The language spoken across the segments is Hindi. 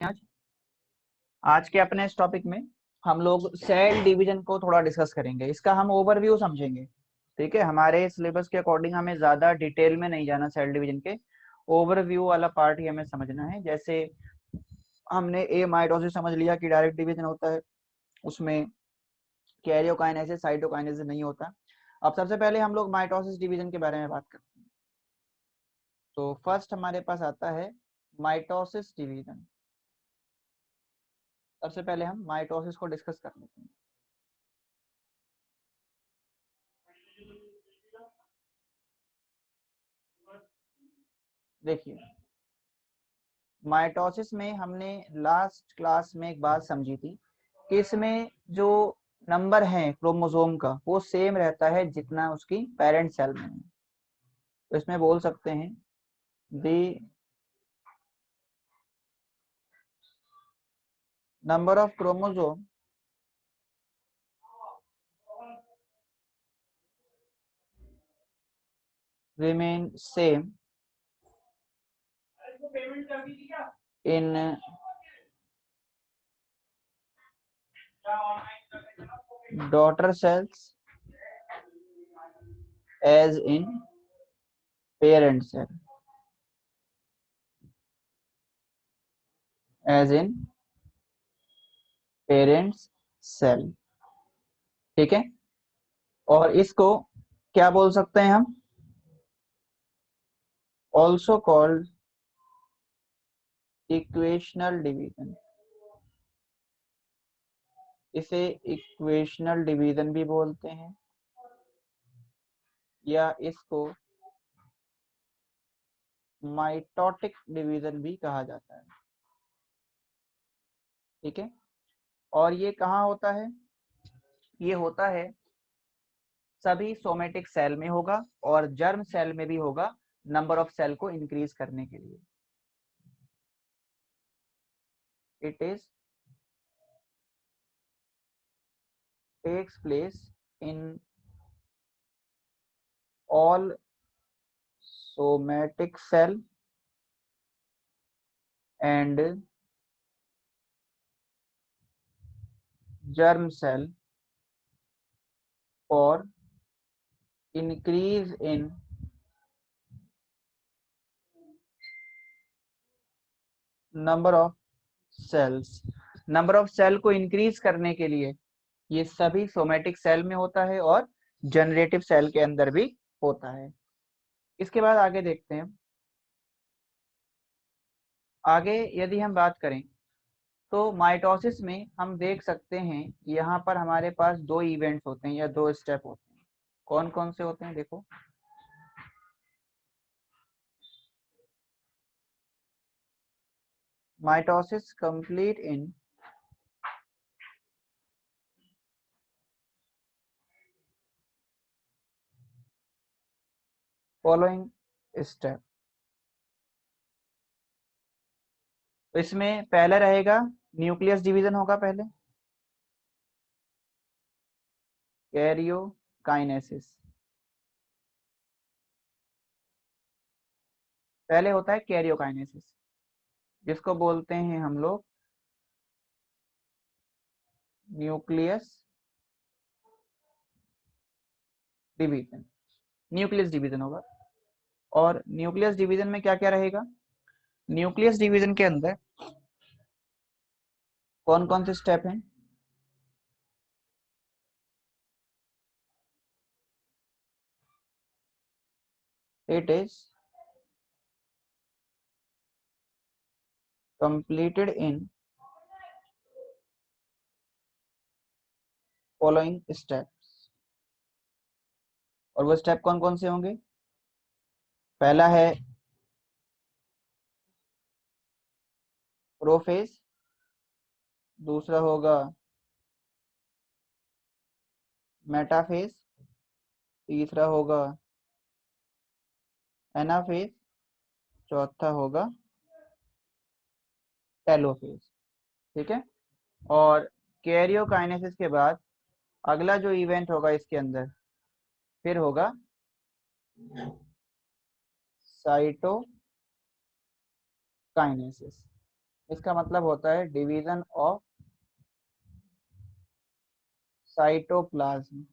आज आज के अपने इस टॉपिक में हम लोग सेल डिवीजन को थोड़ा डिस्कस करेंगे। इसका हम ओवरव्यू समझेंगे। ठीक है, हमारे सिलेबस के अकॉर्डिंग हमें ज्यादा डिटेल में नहीं जाना, सेल डिवीजन के ओवरव्यू वाला पार्ट ही हमें समझना है। जैसे हमने ए माइटोसिस समझ लिया कि डायरेक्ट डिवीजन होता है, उसमें कैरियोकाइनेसिस साइटोकाइनेसिस नहीं होता। अब सबसे पहले हम लोग माइटोसिस डिवीजन के बारे में बात करते हैं। तो फर्स्ट हमारे पास आता है माइटोसिस डिवीजन। सबसे पहले हम माइटोसिस को डिस्कस कर लेते हैं। देखिए, माइटोसिस में हमने लास्ट क्लास में एक बात समझी थी कि इसमें जो नंबर है क्रोमोसोम का वो सेम रहता है जितना उसकी पेरेंट सेल में है। तो इसमें बोल सकते हैं the number of chromosome remain same in daughter cells as in parent cell, as in parents cell. ठीक है, और इसको क्या बोल सकते हैं हम? Also called equational division. इसे इक्वेशनल डिवीजन भी बोलते हैं या इसको माइटोटिक डिवीजन भी कहा जाता है। ठीक है, और ये कहाँ होता है? ये होता है सभी सोमेटिक सेल में होगा और जर्म सेल में भी होगा, नंबर ऑफ सेल को इंक्रीज करने के लिए। It is takes place in all somatic cell and germ cell for increase in number of cells। Number of cell को इंक्रीज करने के लिए ये सभी सोमेटिक सेल में होता है और जनरेटिव सेल के अंदर भी होता है। इसके बाद आगे देखते हैं। आगे यदि हम बात करें तो माइटोसिस में हम देख सकते हैं यहाँ पर हमारे पास दो इवेंट्स होते हैं या दो स्टेप होते हैं। कौन कौन से होते हैं? देखो, mitosis complete in following step. तो इसमें पहले रहेगा न्यूक्लियस डिवीजन होगा, पहले कैरियोकाइनेसिस। पहले होता है कैरियोकाइनेसिस, जिसको बोलते हैं हम लोग न्यूक्लियस डिवीजन। न्यूक्लियस डिवीजन होगा। और न्यूक्लियस डिवीजन में क्या क्या रहेगा? न्यूक्लियस डिवीजन के अंदर कौन कौन से स्टेप हैं? It is completed in following steps. और वो स्टेप कौन कौन से होंगे? पहला है प्रोफेज, दूसरा होगा मेटाफेज, तीसरा होगा एनाफेज, चौथा होगा टेलोफेज। ठीक है, और कैरियोकाइनेसिस के बाद अगला जो इवेंट होगा इसके अंदर फिर होगा साइटोकाइनेसिस। इसका मतलब होता है डिवीजन ऑफ साइटोप्लाज्म।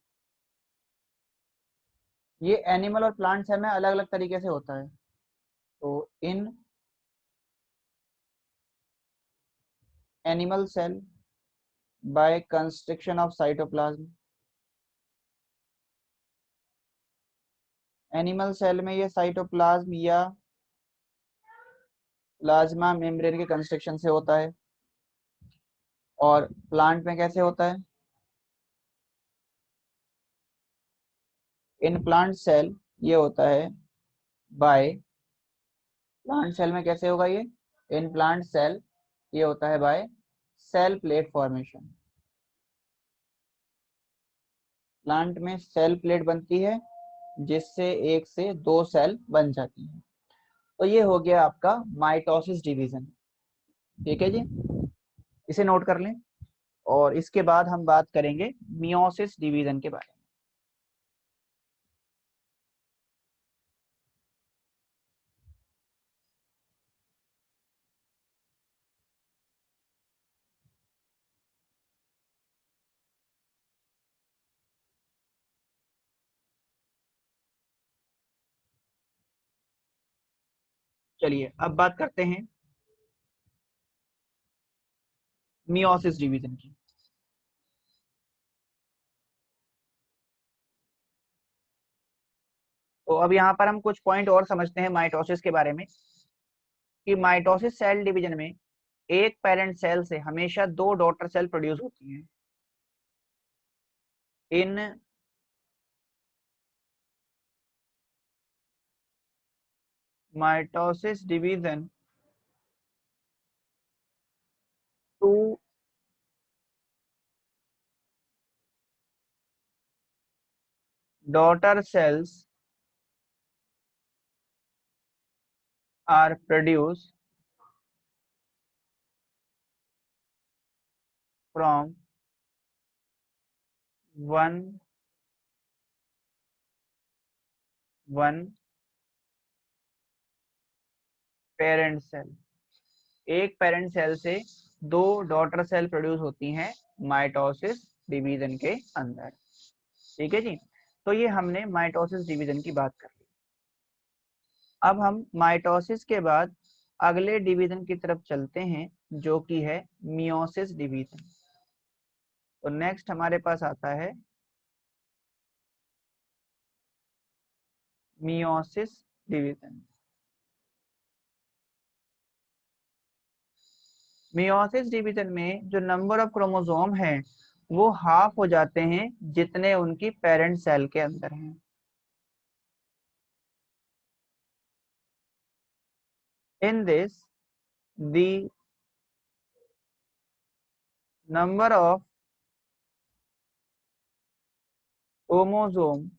ये एनिमल और प्लांट सेल में अलग अलग तरीके से होता है। तो in animal cell by construction of cytoplasm, animal cell में ये साइटोप्लाज्म या प्लाज्मा मेम्ब्रेन के कंस्ट्रक्शन से होता है। और प्लांट में कैसे होता है? इन प्लांट सेल ये होता है बाय, प्लांट सेल में कैसे होगा ये? इन प्लांट सेल ये होता है by cell plate formation. Plant में सेल प्लेट बनती है जिससे एक से दो सेल बन जाती है। तो ये हो गया आपका माइटोसिस डिवीजन। ठीक है जी, इसे नोट कर लें। और इसके बाद हम बात करेंगे मियोसिस डिवीजन के बारे में। चलिए अब बात करते हैं मियोसिस डिवीजन की। तो अब यहाँ पर हम कुछ पॉइंट और समझते हैं माइटोसिस के बारे में, कि माइटोसिस सेल डिवीजन में एक पेरेंट सेल से हमेशा दो डॉटर सेल प्रोड्यूस होती हैं। In mitosis division two daughter cells are produce from one one parent cell. एक पेरेंट सेल से दो डॉटर सेल प्रोड्यूस होती हैं माइटोसिस डिवीजन के अंदर। ठीक है जी, तो ये हमने माइटोसिस डिवीजन की बात कर ली। अब हम माइटोसिस के बाद अगले डिवीजन की तरफ चलते हैं जो कि है मियोसिस डिवीजन। तो नेक्स्ट हमारे पास आता है मियोसिस डिवीजन। मियोसिस डिवीजन में जो नंबर ऑफ क्रोमोसोम है वो हाफ हो जाते हैं जितने उनकी पेरेंट सेल के अंदर हैं। In this the number of chromosome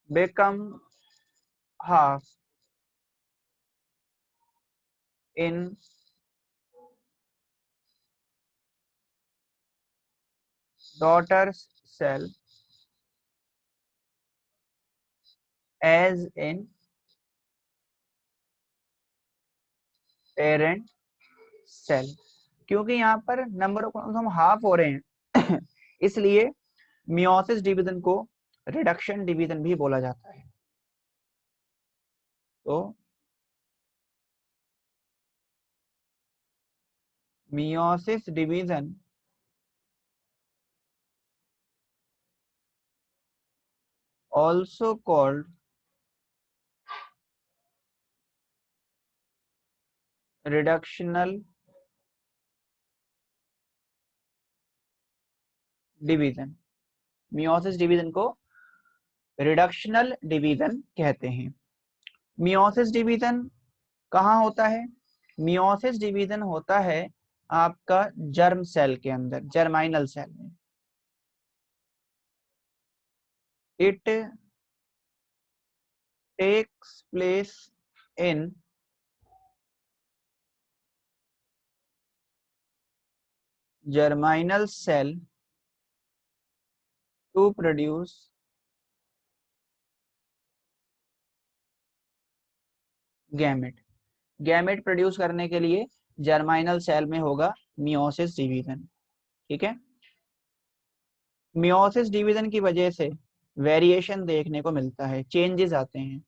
become half in daughter's cell as in parent cell। क्योंकि यहाँ पर नंबर ऑफ क्रोमोसोम हाफ हो रहे हैं इसलिए मियोसिस डिवीजन को रिडक्शन डिवीजन भी बोला जाता है। तो meiosis division also called reductional division. Meiosis division को रिडक्शनल डिवीजन कहते हैं। मियोसिस डिवीजन कहाँ होता है? मियोसिस डिवीजन होता है आपका जर्म सेल के अंदर, जर्माइनल सेल में। It takes place in germinal cell to produce gamete. Gamete produce करने के लिए जर्माइनल सेल में होगा मियोसिस डिवीजन। ठीक है, मियोसिस डिवीजन की वजह से वेरिएशन देखने को मिलता है, चेंजेस आते हैं।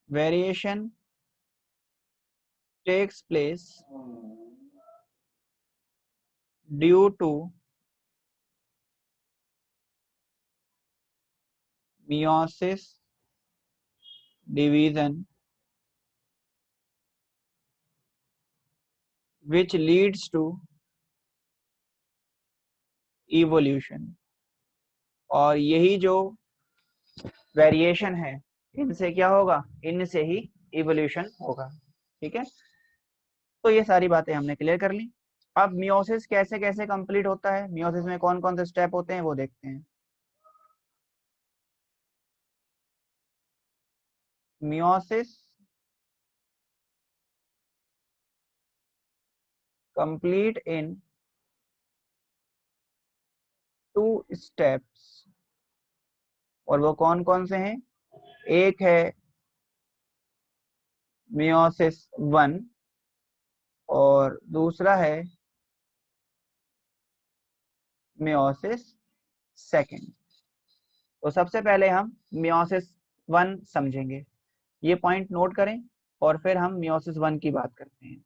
Variation takes place due to meiosis division which leads to evolution। और यही जो वेरिएशन है, इनसे क्या होगा, इनसे ही इवोल्यूशन होगा। ठीक है, तो ये सारी बातें हमने क्लियर कर ली। अब मियोसिस कैसे कैसे कंप्लीट होता है, मियोसिस में कौन कौन से स्टेप होते हैं वो देखते हैं। मियोसिस कंप्लीट इन 2 स्टेप्स, और वो कौन कौन से हैं, एक है मियोसिस 1 और दूसरा है मियोसिस सेकेंड। तो सबसे पहले हम मियोसिस 1 समझेंगे, ये पॉइंट नोट करें, और फिर हम मियोसिस 1 की बात करते हैं।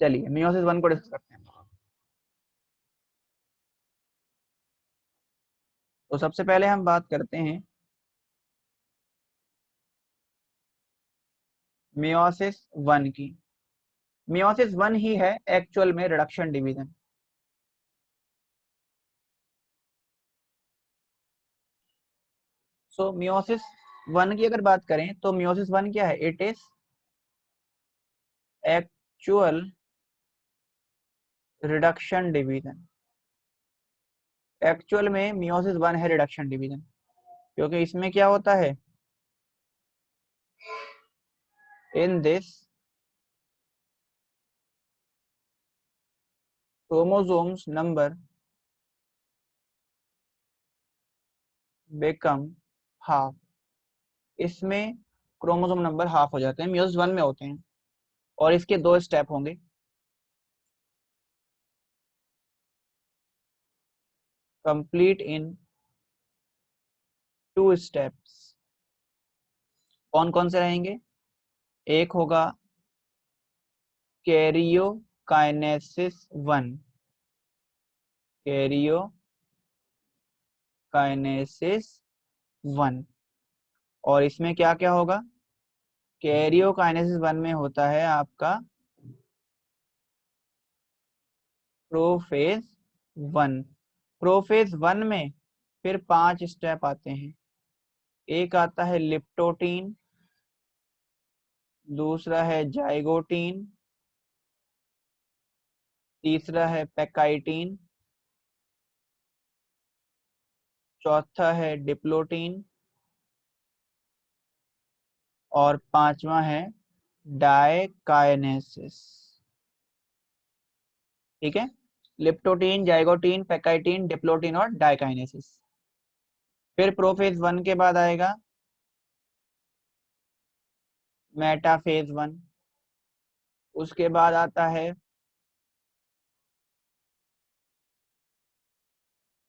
चलिए मियोसिस 1 को डिस्कस करते हैं। तो सबसे पहले हम बात करते हैं मियोसिस 1 की। मियोसिस 1 ही है एक्चुअल में रिडक्शन डिवीजन। सो मियोसिस 1 की अगर बात करें तो मियोसिस 1 क्या है, it is actual reduction division. Actual में मियोसिस 1 है रिडक्शन डिवीजन, क्योंकि इसमें क्या होता है, in this chromosomes number become half। इसमें क्रोमोसोम नंबर हाफ हो जाते हैं, मियोसिस 1 में होते हैं, और इसके 2 स्टेप होंगे। Complete in 2 steps. कौन कौन से रहेंगे, एक होगा कैरियोकाइनेसिस 1, कैरियोकाइनेसिस 1। और इसमें क्या क्या होगा, कैरियोकाइनेसिस 1 में होता है आपका प्रोफेज 1। प्रोफेज 1 में फिर 5 स्टेप आते हैं। एक आता है लिप्टोटीन, दूसरा है जाइगोटीन, तीसरा है पेकाइटीन, चौथा है डिप्लोटीन, और पांचवा है डायकाइनेसिस। ठीक है, लिप्टोटीन, जाइगोटीन, पेकाइटीन, डिप्लोटीन और डायकाइनेसिस। फिर प्रोफेज 1 के बाद आएगा मेटाफेज 1, उसके बाद आता है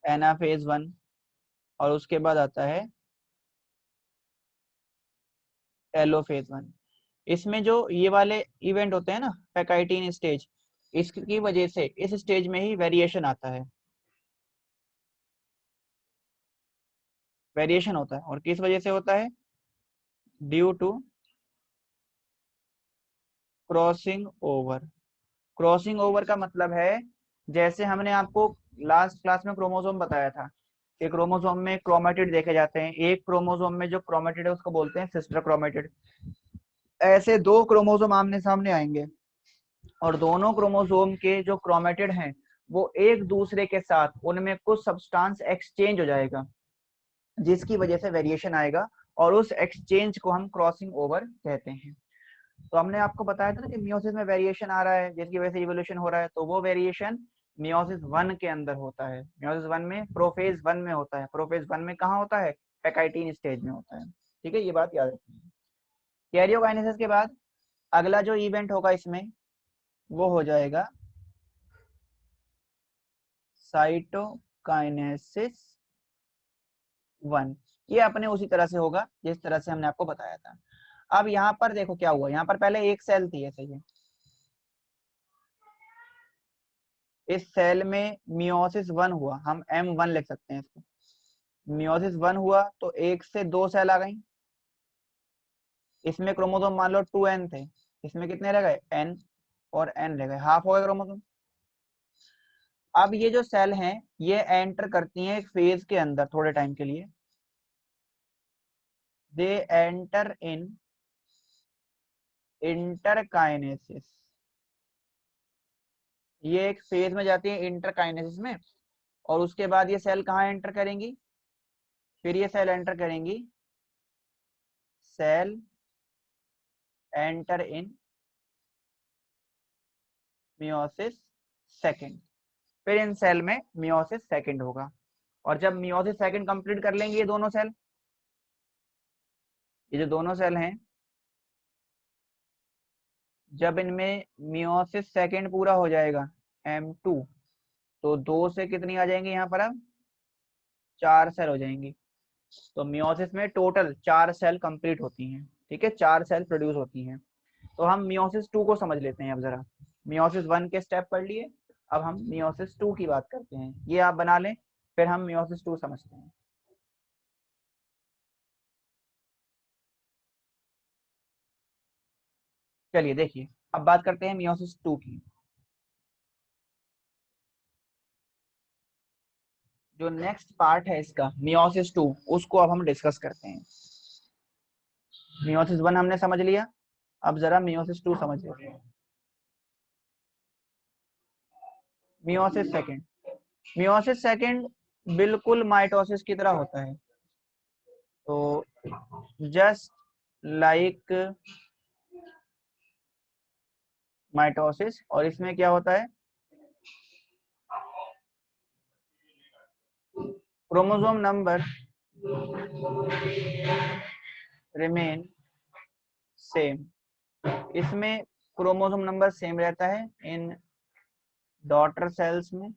एनाफेज 1, और उसके बाद आता है टेलोफेज 1। इसमें जो ये वाले इवेंट होते हैं ना, पेकाइटीन स्टेज, इसकी वजह से इस स्टेज में ही वेरिएशन आता है, वेरिएशन होता है। और किस वजह से होता है, due to crossing over. Crossing over का मतलब है, जैसे हमने आपको लास्ट क्लास में क्रोमोसोम बताया था कि क्रोमोसोम में क्रोमेटिड देखे जाते हैं, एक क्रोमोसोम में जो क्रोमेटिड है उसको बोलते हैं सिस्टर क्रोमेटिड। ऐसे 2 क्रोमोसोम आमने सामने आएंगे, और दोनों क्रोमोसोम के जो क्रोमेटिड हैं वो एक दूसरे के साथ उनमें कुछ सब्सटेंस एक्सचेंज हो जाएगा, जिसकी वजह से वेरिएशन आएगा, और उस एक्सचेंज को हम क्रॉसिंग ओवर कहते हैं। तो हमने आपको बताया था ना कि मियोसिस में वेरिएशन आ रहा है जिसकी वजह से इवोल्यूशन हो रहा है, तो वो वेरिएशन मियोसिस 1 के अंदर होता है। मियोसिस 1 में प्रोफेज 1 में होता है। प्रोफेज 1 में कहाँ होता है? पैकाइटिन स्टेज में होता है। ठीक है, ये बात याद रखिए। कैरियोकाइनेसिस के बाद अगला जो इवेंट होगा इसमें वो हो जाएगा साइटोकाइनेसिस 1। ये अपने उसी तरह से होगा जिस तरह से हमने आपको बताया था। अब यहाँ पर देखो क्या हुआ, यहाँ पर पहले एक सेल थी ऐसे ही, इस सेल में मियोसिस 1 हुआ, हम M1 लिख सकते हैं इसको। मियोसिस 1 हुआ तो एक से दो सेल आ गई, इसमें क्रोमोसोम मान लो 2n थे, इसमें कितने रह गए? n, और n रह गए, हाफ हो गए क्रोमोसोम। अब ये जो सेल हैं ये एंटर करती हैं एक फेज के अंदर थोड़े टाइम के लिए, दे एंटर इन इंटरकाइनेसिस। ये एक फेज में जाती है इंटरकाइनेसिस में, और उसके बाद ये सेल कहाँ एंटर करेंगी? फिर ये सेल एंटर करेंगी, cell enter in meiosis second. फिर इन सेल में मियोसिस सेकंड होगा, और जब मियोसिस सेकंड कंप्लीट कर लेंगे ये दोनों सेल, ये जो दोनों सेल हैं, जब इनमें मियोसिस सेकंड पूरा हो जाएगा M2, तो दो से कितनी आ जाएंगी यहाँ पर? अब 4 सेल हो जाएंगी। तो मियोसिस में टोटल 4 सेल कंप्लीट होती हैं। ठीक है, 4 सेल प्रोड्यूस होती हैं। तो हम मियोसिस 2 को समझ लेते हैं अब जरा। मियोसिस 1 के स्टेप पढ़ लिए, अब हम मियोसिस 2 की बात करते हैं। ये आप बना लें, फिर हम मियोसिस 2 समझते हैं। चलिए देखिए, अब बात करते हैं मियोसिस 2 की। जो नेक्स्ट पार्ट है इसका मियोसिस 2, उसको अब हम डिस्कस करते हैं। मियोसिस 1 हमने समझ लिया, अब जरा मियोसिस 2 समझ लेते हैं। मियोसिस सेकंड, मियोसिस सेकंड बिल्कुल माइटोसिस की तरह होता है। तो जस्ट लाइक माइटोसिस, और इसमें क्या होता है? Chromosome number remain same. इसमें क्रोमोसोम नंबर सेम रहता है इन डॉटर सेल्स में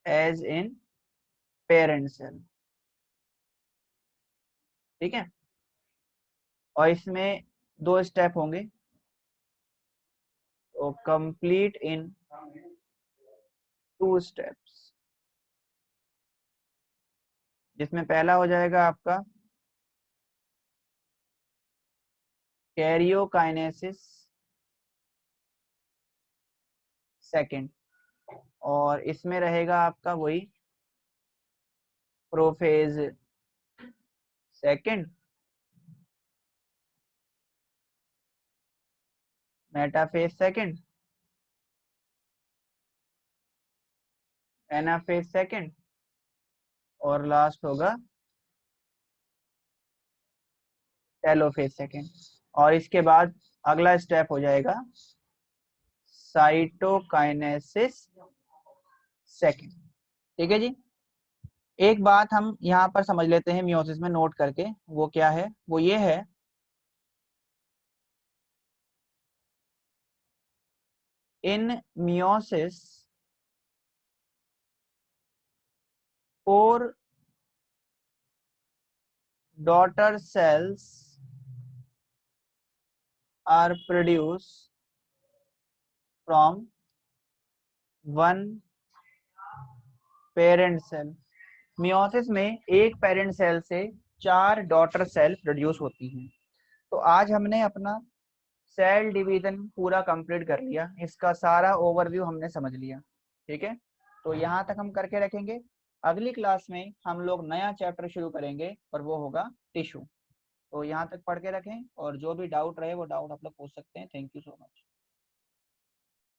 एज इन पेरेंट सेल। ठीक है, और इसमें दो स्टेप होंगे, तो कंप्लीट इन 2 स्टेप्स, जिसमें पहला हो जाएगा आपका कैरियोकाइनेसिस सेकंड, और इसमें रहेगा आपका वही prophase second, metaphase second, anaphase second, और लास्ट होगा टेलोफेज सेकंड। और इसके बाद अगला स्टेप हो जाएगा साइटोकाइनेसिस सेकंड। ठीक है जी। एक बात हम यहाँ पर समझ लेते हैं मियोसिस में नोट करके, वो क्या है? वो ये है, इन meiosis 4 daughter cells are produced from one parent cell। Meiosis में एक पेरेंट सेल से 4 डॉटर सेल प्रोड्यूस होती हैं। तो आज हमने अपना सेल डिवीजन पूरा कंप्लीट कर लिया, इसका सारा ओवरव्यू हमने समझ लिया। ठीक है, तो यहाँ तक हम करके रखेंगे। अगली क्लास में हम लोग नया चैप्टर शुरू करेंगे और वो होगा टिश्यू। तो यहाँ तक पढ़ के रखें, और जो भी डाउट रहे वो डाउट आप लोग पूछ सकते हैं। Thank you so much.